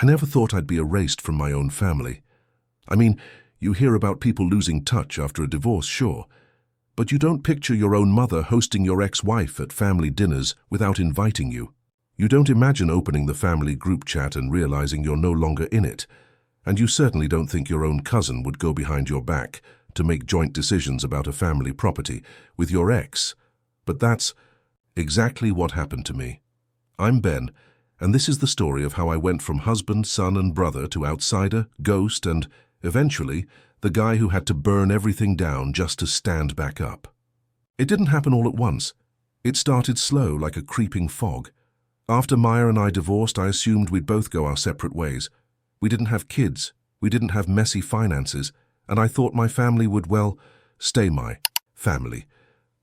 I never thought I'd be erased from my own family. I mean, you hear about people losing touch after a divorce, sure, but you don't picture your own mother hosting your ex-wife at family dinners without inviting you. You don't imagine opening the family group chat and realizing you're no longer in it. And you certainly don't think your own cousin would go behind your back to make joint decisions about a family property with your ex. But that's exactly what happened to me. I'm Ben, and this is the story of how I went from husband, son, and brother to outsider, ghost, and, eventually, the guy who had to burn everything down just to stand back up. It didn't happen all at once. It started slow, like a creeping fog. After Maya and I divorced, I assumed we'd both go our separate ways. We didn't have kids, we didn't have messy finances, and I thought my family would, well, stay my family.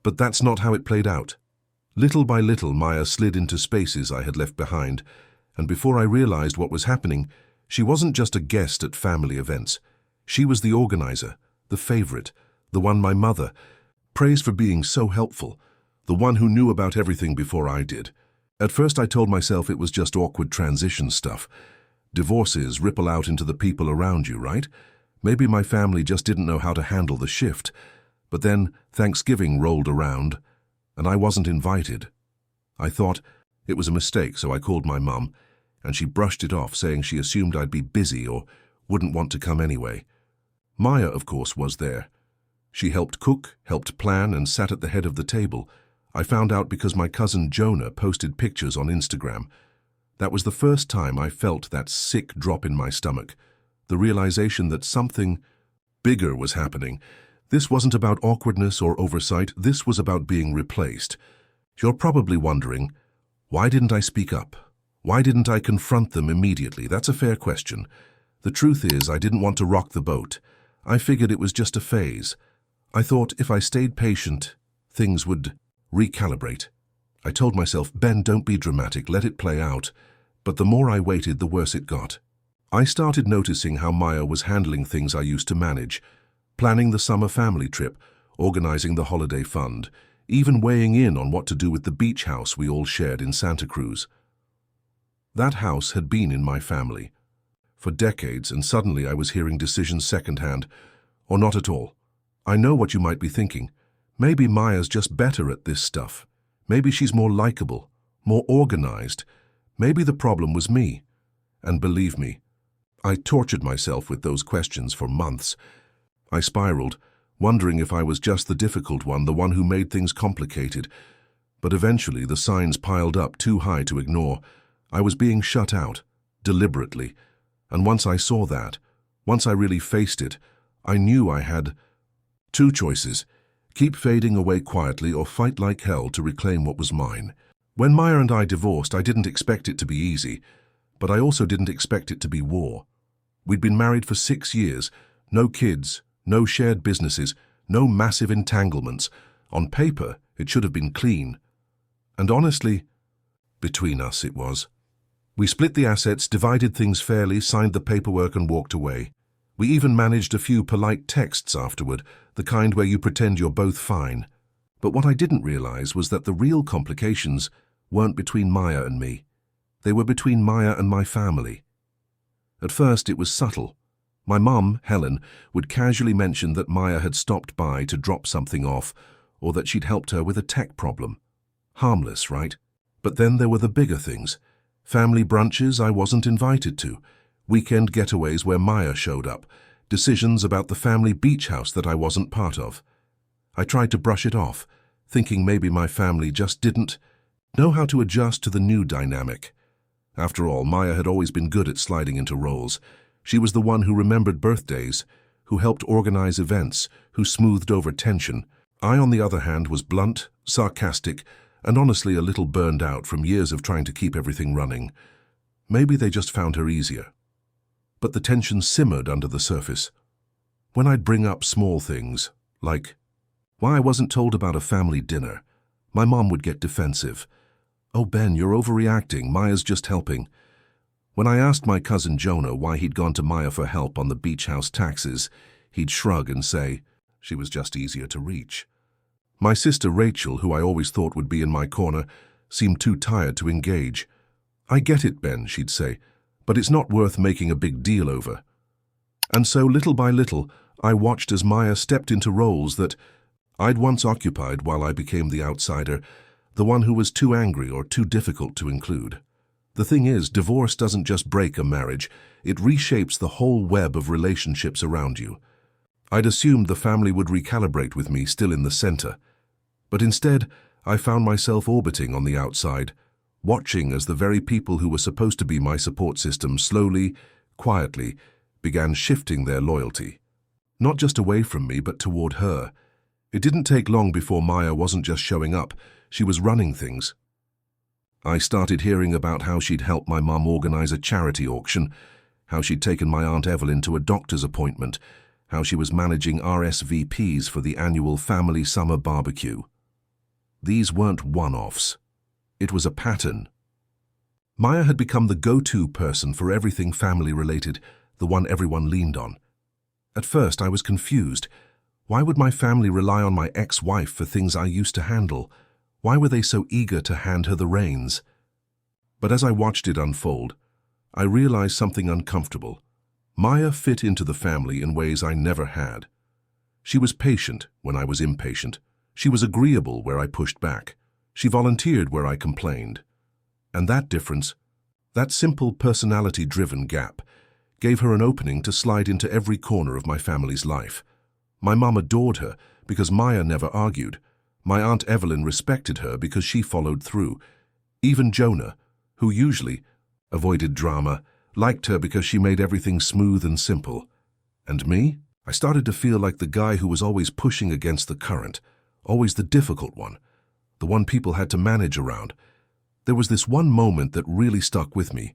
But that's not how it played out. Little by little, Maya slid into spaces I had left behind, and before I realized what was happening, she wasn't just a guest at family events. She was the organizer, the favorite, the one my mother praised for being so helpful, the one who knew about everything before I did. At first I told myself it was just awkward transition stuff. Divorces ripple out into the people around you, right? Maybe my family just didn't know how to handle the shift. But then Thanksgiving rolled around, and I wasn't invited. I thought it was a mistake, so I called my mum, and she brushed it off, saying she assumed I'd be busy or wouldn't want to come anyway. Maya, of course, was there. She helped cook, helped plan, and sat at the head of the table. I found out because my cousin Jonah posted pictures on Instagram. That was the first time I felt that sick drop in my stomach, the realization that something bigger was happening. This wasn't about awkwardness or oversight, this was about being replaced. You're probably wondering, why didn't I speak up? Why didn't I confront them immediately? That's a fair question. The truth is, I didn't want to rock the boat. I figured it was just a phase. I thought if I stayed patient, things would recalibrate. I told myself, Ben, don't be dramatic, let it play out. But the more I waited, the worse it got. I started noticing how Maya was handling things I used to manage, planning the summer family trip, organizing the holiday fund, even weighing in on what to do with the beach house we all shared in Santa Cruz. That house had been in my family for decades, and suddenly I was hearing decisions secondhand, or not at all. I know what you might be thinking. Maybe Maya's just better at this stuff. Maybe she's more likable, more organized. Maybe the problem was me. And believe me, I tortured myself with those questions for months. I spiraled, wondering if I was just the difficult one, the one who made things complicated. But eventually the signs piled up too high to ignore. I was being shut out, deliberately. And once I saw that, once I really faced it, I knew I had two choices: keep fading away quietly or fight like hell to reclaim what was mine. When Maya and I divorced, I didn't expect it to be easy, but I also didn't expect it to be war. We'd been married for 6 years, no kids, no shared businesses, no massive entanglements. On paper, it should have been clean. And honestly, between us it was. We split the assets, divided things fairly, signed the paperwork and walked away. We even managed a few polite texts afterward, the kind where you pretend you're both fine. But what I didn't realize was that the real complications weren't between Maya and me. They were between Maya and my family. At first, it was subtle. My mum, Helen, would casually mention that Maya had stopped by to drop something off, or that she'd helped her with a tech problem. Harmless, right? But then there were the bigger things. Family brunches I wasn't invited to, weekend getaways where Maya showed up, decisions about the family beach house that I wasn't part of. I tried to brush it off, thinking maybe my family just didn't know how to adjust to the new dynamic. After all, Maya had always been good at sliding into roles. She was the one who remembered birthdays, who helped organize events, who smoothed over tension. I, on the other hand, was blunt, sarcastic, and honestly a little burned out from years of trying to keep everything running. Maybe they just found her easier. But the tension simmered under the surface. When I'd bring up small things, like why I wasn't told about a family dinner, my mom would get defensive. "Oh, Ben, you're overreacting. Maya's just helping." When I asked my cousin Jonah why he'd gone to Maya for help on the beach house taxes, he'd shrug and say, she was just easier to reach. My sister Rachel, who I always thought would be in my corner, seemed too tired to engage. "I get it, Ben," she'd say, but it's not worth making a big deal over. And so, little by little, I watched as Maya stepped into roles that I'd once occupied while I became the outsider, the one who was too angry or too difficult to include. The thing is, divorce doesn't just break a marriage, it reshapes the whole web of relationships around you. I'd assumed the family would recalibrate with me still in the center, but instead, I found myself orbiting on the outside, watching as the very people who were supposed to be my support system slowly, quietly, began shifting their loyalty. Not just away from me, but toward her. It didn't take long before Maya wasn't just showing up, she was running things. I started hearing about how she'd helped my mum organize a charity auction, how she'd taken my Aunt Evelyn to a doctor's appointment, how she was managing RSVPs for the annual family summer barbecue. These weren't one-offs. It was a pattern. Maya had become the go-to person for everything family-related, the one everyone leaned on. At first, I was confused. Why would my family rely on my ex-wife for things I used to handle? Why were they so eager to hand her the reins? But as I watched it unfold, I realized something uncomfortable. Maya fit into the family in ways I never had. She was patient when I was impatient. She was agreeable where I pushed back. She volunteered where I complained. And that difference, that simple personality-driven gap, gave her an opening to slide into every corner of my family's life. My mum adored her because Maya never argued. My Aunt Evelyn respected her because she followed through. Even Jonah, who usually avoided drama, liked her because she made everything smooth and simple. And me? I started to feel like the guy who was always pushing against the current, always the difficult one, the one people had to manage around. There was this one moment that really stuck with me.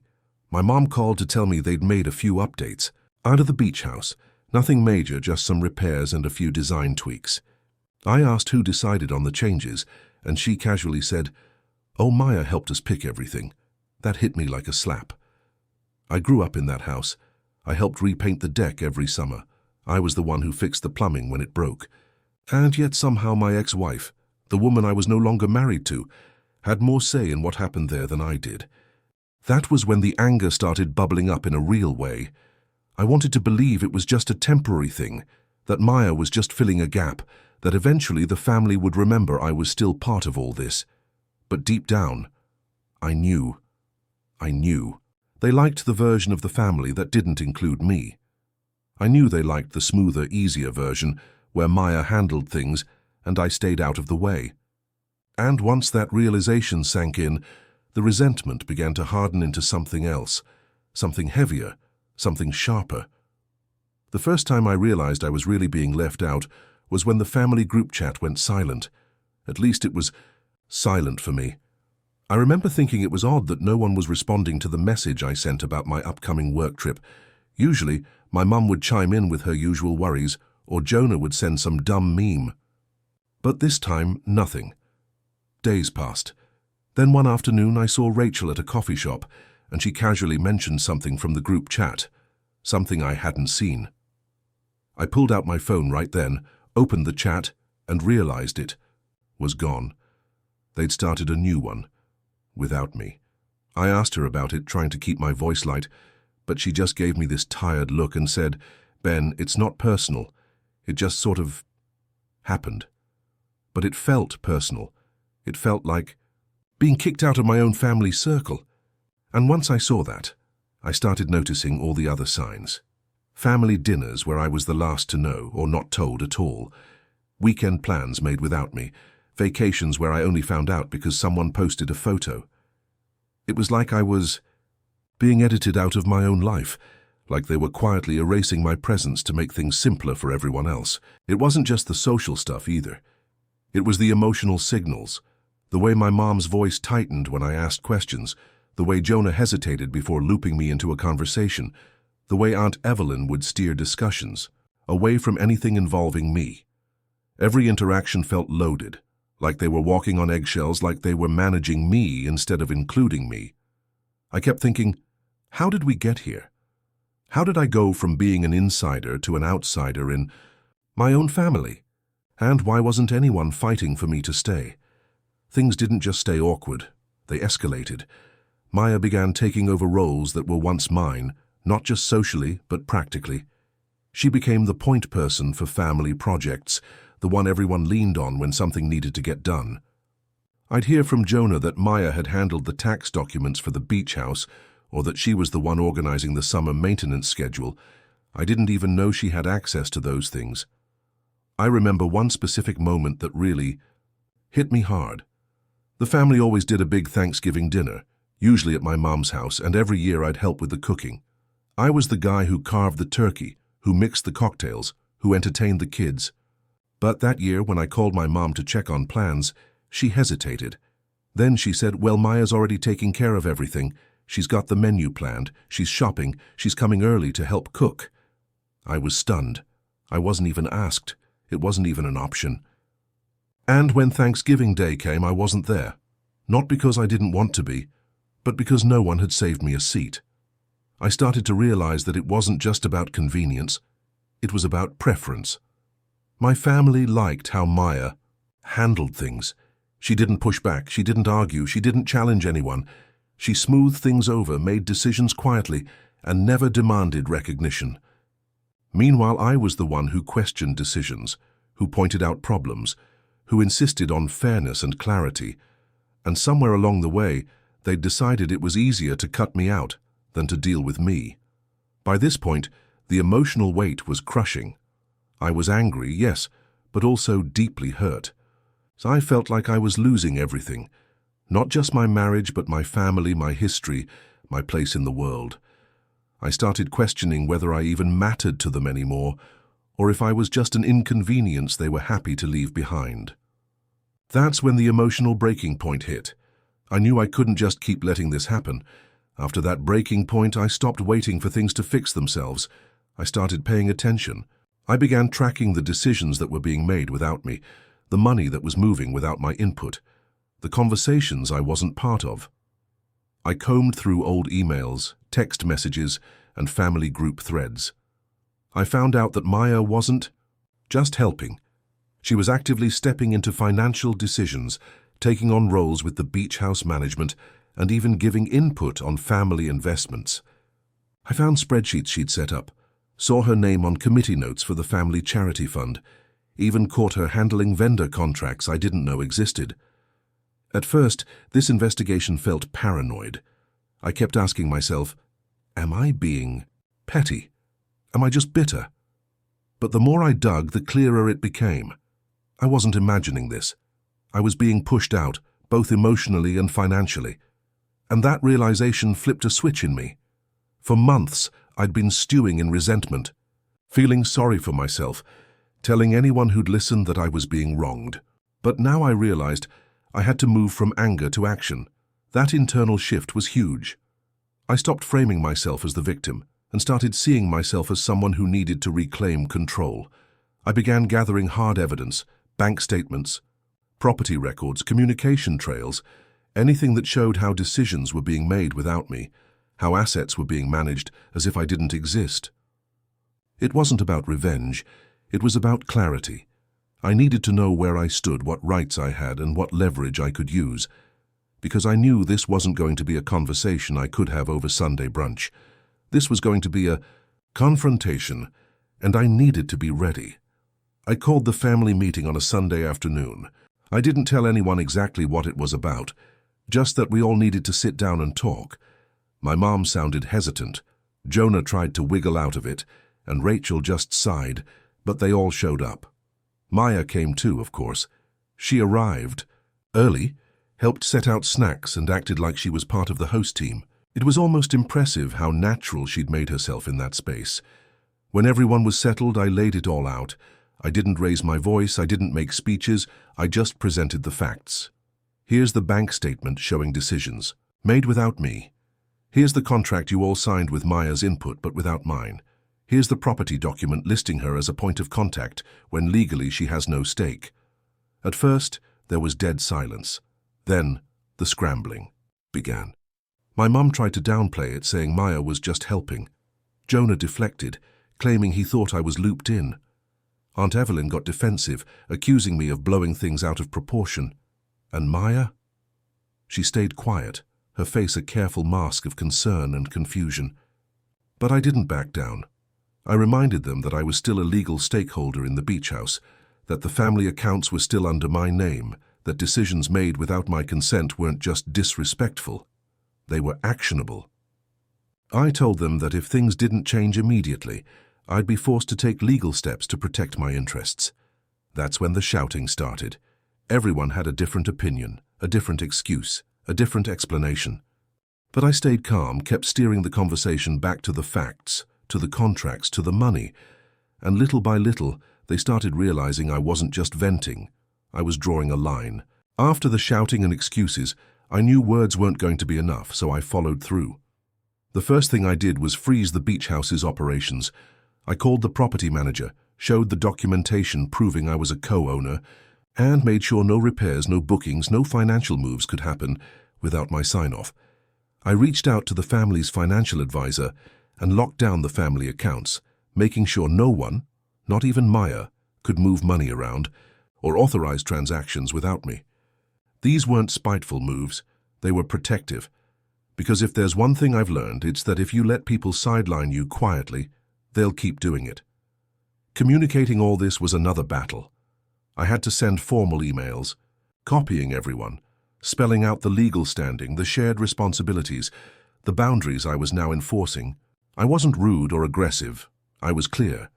My mom called to tell me they'd made a few updates. Out of the beach house, nothing major, just some repairs and a few design tweaks. I asked who decided on the changes, and she casually said, "Oh, Maya helped us pick everything." That hit me like a slap. I grew up in that house. I helped repaint the deck every summer. I was the one who fixed the plumbing when it broke. And yet somehow my ex-wife, the woman I was no longer married to, had more say in what happened there than I did. That was when the anger started bubbling up in a real way. I wanted to believe it was just a temporary thing, that Maya was just filling a gap, that eventually the family would remember I was still part of all this. But deep down, I knew. They liked the version of the family that didn't include me. I knew they liked the smoother, easier version, where Maya handled things and I stayed out of the way. And once that realization sank in, the resentment began to harden into something else, something heavier, something sharper. The first time I realized I was really being left out was when the family group chat went silent. At least it was silent for me. I remember thinking it was odd that no one was responding to the message I sent about my upcoming work trip. Usually, my mum would chime in with her usual worries, or Jonah would send some dumb meme. But this time, nothing. Days passed. Then one afternoon I saw Rachel at a coffee shop, and she casually mentioned something from the group chat, something I hadn't seen. I pulled out my phone right then, opened the chat, and realized it was gone. They'd started a new one, without me. I asked her about it, trying to keep my voice light, but she just gave me this tired look and said, "Ben, it's not personal. It just sort of happened." But it felt personal. It felt like being kicked out of my own family circle. And once I saw that, I started noticing all the other signs. Family dinners where I was the last to know or not told at all. Weekend plans made without me. Vacations where I only found out because someone posted a photo. It was like I was being edited out of my own life, like they were quietly erasing my presence to make things simpler for everyone else. It wasn't just the social stuff either. It was the emotional signals, the way my mom's voice tightened when I asked questions, the way Jonah hesitated before looping me into a conversation, the way Aunt Evelyn would steer discussions, away from anything involving me. Every interaction felt loaded, like they were walking on eggshells, like they were managing me instead of including me. I kept thinking, how did we get here? How did I go from being an insider to an outsider in my own family? And why wasn't anyone fighting for me to stay? Things didn't just stay awkward, they escalated. Maya began taking over roles that were once mine, not just socially, but practically. She became the point person for family projects, the one everyone leaned on when something needed to get done. I'd hear from Jonah that Maya had handled the tax documents for the beach house, or that she was the one organizing the summer maintenance schedule. I didn't even know she had access to those things. I remember one specific moment that really hit me hard. The family always did a big Thanksgiving dinner, usually at my mom's house, and every year I'd help with the cooking. I was the guy who carved the turkey, who mixed the cocktails, who entertained the kids. But that year, when I called my mom to check on plans, she hesitated. Then she said, "Well, Maya's already taking care of everything. She's got the menu planned, she's shopping, she's coming early to help cook." I was stunned. I wasn't even asked. It wasn't even an option. And when Thanksgiving Day came, I wasn't there. Not because I didn't want to be, but because no one had saved me a seat. I started to realize that it wasn't just about convenience. It was about preference. My family liked how Maya handled things. She didn't push back, she didn't argue, she didn't challenge anyone. She smoothed things over, made decisions quietly, and never demanded recognition. Meanwhile, I was the one who questioned decisions, who pointed out problems, who insisted on fairness and clarity. And somewhere along the way, they'd decided it was easier to cut me out than to deal with me. By this point, the emotional weight was crushing. I was angry, yes, but also deeply hurt. So I felt like I was losing everything. Not just my marriage, but my family, my history, my place in the world. I started questioning whether I even mattered to them anymore, or if I was just an inconvenience they were happy to leave behind. That's when the emotional breaking point hit. I knew I couldn't just keep letting this happen. After that breaking point, I stopped waiting for things to fix themselves. I started paying attention. I began tracking the decisions that were being made without me, the money that was moving without my input, the conversations I wasn't part of. I combed through old emails, text messages, and family group threads. I found out that Maya wasn't just helping. She was actively stepping into financial decisions, taking on roles with the beach house management, and even giving input on family investments. I found spreadsheets she'd set up, saw her name on committee notes for the family charity fund, even caught her handling vendor contracts I didn't know existed. At first, this investigation felt paranoid. I kept asking myself, am I being petty? Am I just bitter? But the more I dug, the clearer it became. I wasn't imagining this. I was being pushed out, both emotionally and financially. And that realization flipped a switch in me. For months, I'd been stewing in resentment, feeling sorry for myself, telling anyone who'd listened that I was being wronged. But now I realized I had to move from anger to action. That internal shift was huge. I stopped framing myself as the victim and started seeing myself as someone who needed to reclaim control. I began gathering hard evidence, bank statements, property records, communication trails, anything that showed how decisions were being made without me, how assets were being managed as if I didn't exist. It wasn't about revenge, it was about clarity. I needed to know where I stood, what rights I had, and what leverage I could use, because I knew this wasn't going to be a conversation I could have over Sunday brunch. This was going to be a confrontation, and I needed to be ready. I called the family meeting on a Sunday afternoon. I didn't tell anyone exactly what it was about, just that we all needed to sit down and talk. My mom sounded hesitant. Jonah tried to wiggle out of it, and Rachel just sighed, but they all showed up. Maya came too, of course. She arrived early, helped set out snacks, and acted like she was part of the host team. It was almost impressive how natural she'd made herself in that space. When everyone was settled, I laid it all out. I didn't raise my voice, I didn't make speeches, I just presented the facts. Here's the bank statement showing decisions, made without me. Here's the contract you all signed with Maya's input but without mine. Here's the property document listing her as a point of contact when legally she has no stake. At first, there was dead silence. Then, the scrambling began. My mum tried to downplay it, saying Maya was just helping. Jonah deflected, claiming he thought I was looped in. Aunt Evelyn got defensive, accusing me of blowing things out of proportion. And Maya? She stayed quiet, her face a careful mask of concern and confusion. But I didn't back down. I reminded them that I was still a legal stakeholder in the beach house, that the family accounts were still under my name, that decisions made without my consent weren't just disrespectful, they were actionable. I told them that if things didn't change immediately, I'd be forced to take legal steps to protect my interests. That's when the shouting started. Everyone had a different opinion, a different excuse, a different explanation. But I stayed calm, kept steering the conversation back to the facts, to the contracts, to the money, and little by little, they started realizing I wasn't just venting. I was drawing a line. After the shouting and excuses, I knew words weren't going to be enough, so I followed through. The first thing I did was freeze the beach house's operations. I called the property manager, showed the documentation proving I was a co-owner, and made sure no repairs, no bookings, no financial moves could happen without my sign-off. I reached out to the family's financial advisor and locked down the family accounts, making sure no one, not even Maya, could move money around or authorize transactions without me. These weren't spiteful moves, they were protective. Because if there's one thing I've learned, it's that if you let people sideline you quietly, they'll keep doing it. Communicating all this was another battle. I had to send formal emails, copying everyone, spelling out the legal standing, the shared responsibilities, the boundaries I was now enforcing. I wasn't rude or aggressive. I was clear.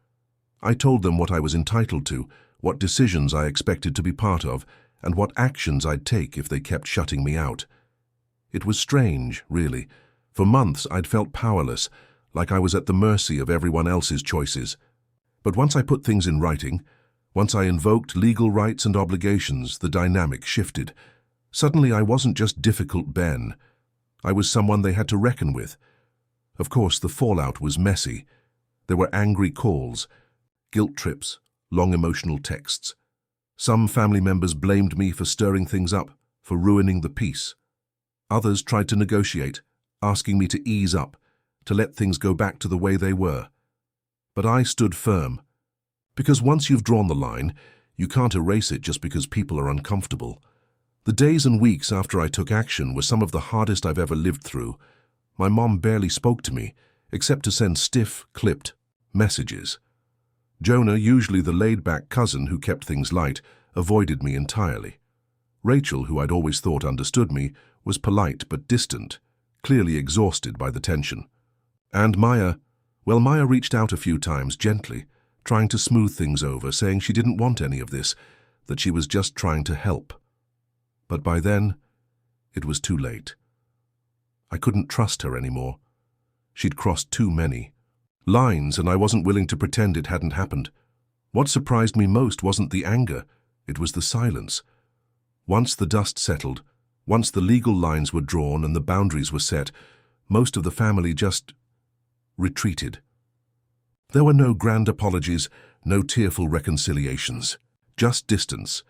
I told them what I was entitled to, what decisions I expected to be part of, and what actions I'd take if they kept shutting me out. It was strange, really. For months I'd felt powerless, like I was at the mercy of everyone else's choices. But once I put things in writing, once I invoked legal rights and obligations, the dynamic shifted. Suddenly I wasn't just difficult Ben. I was someone they had to reckon with. Of course, the fallout was messy. There were angry calls, guilt trips, long emotional texts. Some family members blamed me for stirring things up, for ruining the peace. Others tried to negotiate, asking me to ease up, to let things go back to the way they were. But I stood firm. Because once you've drawn the line, you can't erase it just because people are uncomfortable. The days and weeks after I took action were some of the hardest I've ever lived through. My mom barely spoke to me, except to send stiff, clipped messages. Jonah, usually the laid-back cousin who kept things light, avoided me entirely. Rachel, who I'd always thought understood me, was polite but distant, clearly exhausted by the tension. And Maya reached out a few times gently, trying to smooth things over, saying she didn't want any of this, that she was just trying to help. But by then, it was too late. I couldn't trust her anymore. She'd crossed too many lines, and I wasn't willing to pretend it hadn't happened. What surprised me most wasn't the anger, it was the silence. Once the dust settled, once the legal lines were drawn and the boundaries were set, most of the family just retreated. There were no grand apologies, no tearful reconciliations, just distance.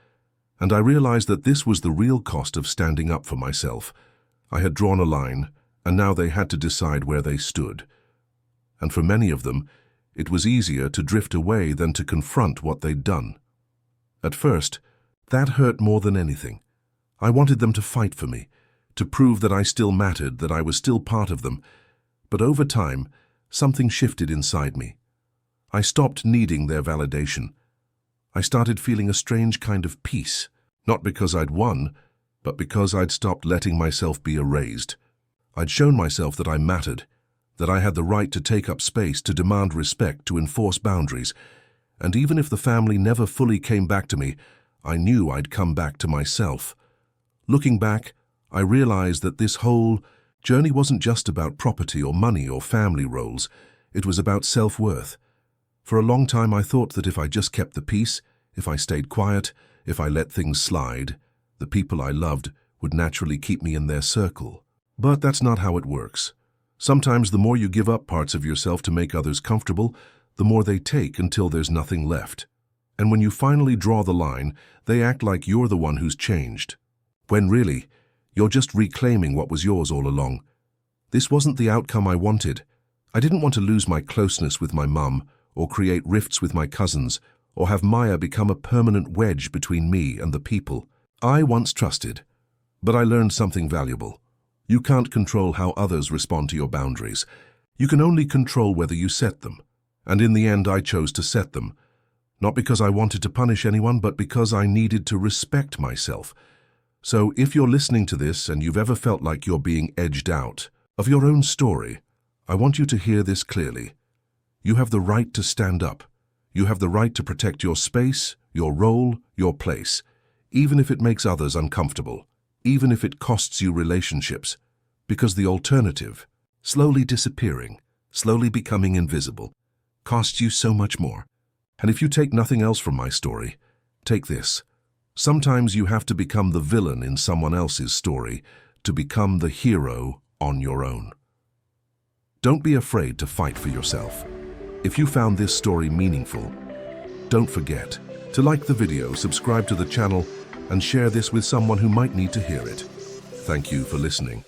And I realized that this was the real cost of standing up for myself. I had drawn a line, and now they had to decide where they stood. And for many of them, it was easier to drift away than to confront what they'd done. At first, that hurt more than anything. I wanted them to fight for me, to prove that I still mattered, that I was still part of them. But over time, something shifted inside me. I stopped needing their validation. I started feeling a strange kind of peace, not because I'd won, but because I'd stopped letting myself be erased. I'd shown myself that I mattered, that I had the right to take up space, to demand respect, to enforce boundaries. And even if the family never fully came back to me, I knew I'd come back to myself. Looking back, I realized that this whole journey wasn't just about property or money or family roles. It was about self-worth. For a long time I thought that if I just kept the peace, if I stayed quiet, if I let things slide, the people I loved would naturally keep me in their circle. But that's not how it works. Sometimes the more you give up parts of yourself to make others comfortable, the more they take until there's nothing left. And when you finally draw the line, they act like you're the one who's changed. When really, you're just reclaiming what was yours all along. This wasn't the outcome I wanted. I didn't want to lose my closeness with my mum, or create rifts with my cousins, or have Maya become a permanent wedge between me and the people I once trusted. But I learned something valuable. You can't control how others respond to your boundaries. You can only control whether you set them. And in the end, I chose to set them. Not because I wanted to punish anyone, but because I needed to respect myself. So if you're listening to this and you've ever felt like you're being edged out of your own story, I want you to hear this clearly. You have the right to stand up. You have the right to protect your space, your role, your place, even if it makes others uncomfortable, even if it costs you relationships, because the alternative, slowly disappearing, slowly becoming invisible, costs you so much more. And if you take nothing else from my story, take this. Sometimes you have to become the villain in someone else's story to become the hero on your own. Don't be afraid to fight for yourself. If you found this story meaningful, don't forget to like the video, subscribe to the channel, and share this with someone who might need to hear it. Thank you for listening.